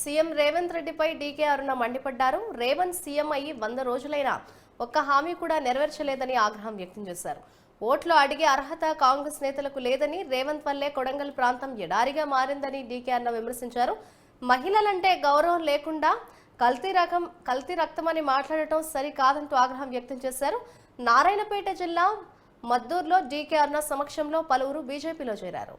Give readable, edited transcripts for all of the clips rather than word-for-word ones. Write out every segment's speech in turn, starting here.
CM Revanth రెడ్డిపై DK అరుణ మండిపడ్డారు. Revanth CM అయ్యి 100 రోజులైనా ఒక్క హామీ కూడా నెరవేర్చలేదని ఆగ్రహం వ్యక్తం చేశారు. ఓట్లు అడిగే అర్హత కాంగ్రెస్ నేతలకు లేదని, రేవంత్ వల్లే కొడంగల్ ప్రాంతం ఎడారిగా మారిందని డీకే అరుణ విమర్శించారు. మహిళలంటే గౌరవం లేకుండా కల్తీ రక్తమని మాట్లాడటం సరికాదంటూ ఆగ్రహం వ్యక్తం చేశారు. నారాయణపేట జిల్లా మద్దూరులో డీకే అరుణ సమక్షంలో పలువురు బీజేపీలో చేరారు.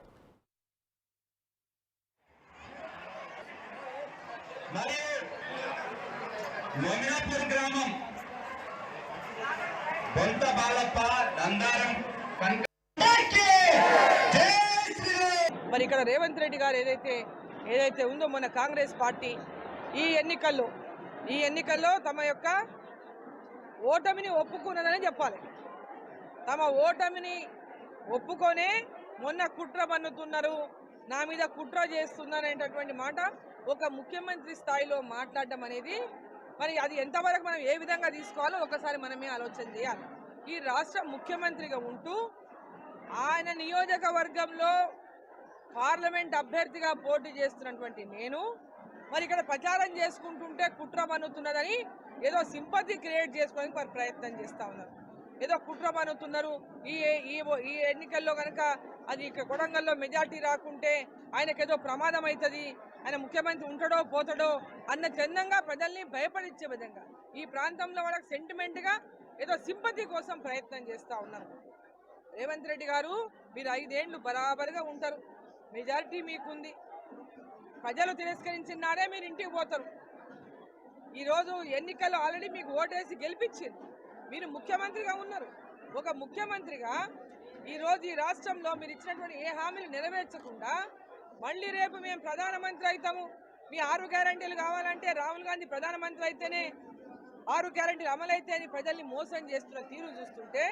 మరి ఇక్కడ రేవంత్ రెడ్డి గారు ఏదైతే ఉందో మన కాంగ్రెస్ పార్టీ ఈ ఎన్నికల్లో తమ యొక్క ఓటమిని ఒప్పుకున్నదని చెప్పాలి. తమ ఓటమిని ఒప్పుకొనే మొన్న కుట్ర పన్నుతున్నారు, నా మీద కుట్ర చేస్తున్నారనేటటువంటి మాట ఒక ముఖ్యమంత్రి స్థాయిలో మాట్లాడడం అనేది మరి అది ఎంతవరకు మనం ఏ విధంగా తీసుకోవాలో ఒకసారి మనమే ఆలోచన చేయాలి. ఈ రాష్ట్ర ముఖ్యమంత్రిగా ఉంటూ ఆయన నియోజకవర్గంలో పార్లమెంట్ అభ్యర్థిగా పోటీ చేస్తున్నటువంటి నేను మరి ఇక్కడ ప్రచారం చేసుకుంటుంటే కుట్ర పన్నుతున్నదని ఏదో సింపతి క్రియేట్ చేసుకోవడానికి వారు ప్రయత్నం చేస్తూ ఉన్నారు. ఏదో కుట్ర పన్నుతున్నారు, ఈ ఎన్నికల్లో కనుక అది కొడంగల్లో మెజార్టీ రాకుంటే ఆయనకేదో ప్రమాదం అవుతుంది, ఆయన ముఖ్యమంత్రి ఉంటాడో పోతాడో అన్న చందంగా ప్రజల్ని భయపడిచ్చే విధంగా ఈ ప్రాంతంలో వాళ్ళకి సెంటిమెంట్గా ఏదో సింపతి కోసం ప్రయత్నం చేస్తూ ఉన్నారు. రేవంత్ రెడ్డి గారు మీరు 5 ఏళ్ళు బరాబరుగా ఉంటారు, మెజారిటీ మీకుంది, ప్రజలు తిరస్కరించినారే మీరు ఇంటికి పోతారు. ఈరోజు ఎన్నికల్లో ఆల్రెడీ మీకు ఓటేసి గెలిపించారు, మీరు ముఖ్యమంత్రిగా ఉన్నారు. ఒక ముఖ్యమంత్రిగా ఈరోజు ఈ రాష్ట్రంలో మీరు ఇచ్చినటువంటి ఏ హామీలు నెరవేర్చకుండా మళ్ళీ రేపు మేము ప్రధానమంత్రి అవుతాము, మీ 6 గ్యారంటీలు కావాలంటే రాహుల్ గాంధీ ప్రధానమంత్రి అయితేనే 6 గ్యారంటీలు అమలైతే అని ప్రజల్ని మోసం చేస్తున్న తీరు చూస్తుంటే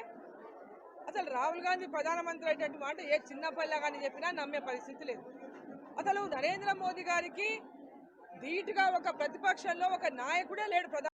అసలు రాహుల్ గాంధీ ప్రధానమంత్రి అయినటువంటి మాట ఏ చిన్న పల్లె కానీ చెప్పినా నమ్మే పరిస్థితి లేదు. అసలు నరేంద్ర మోదీ గారికి ధీటుగా ఒక ప్రతిపక్షంలో ఒక నాయకుడే లేడు.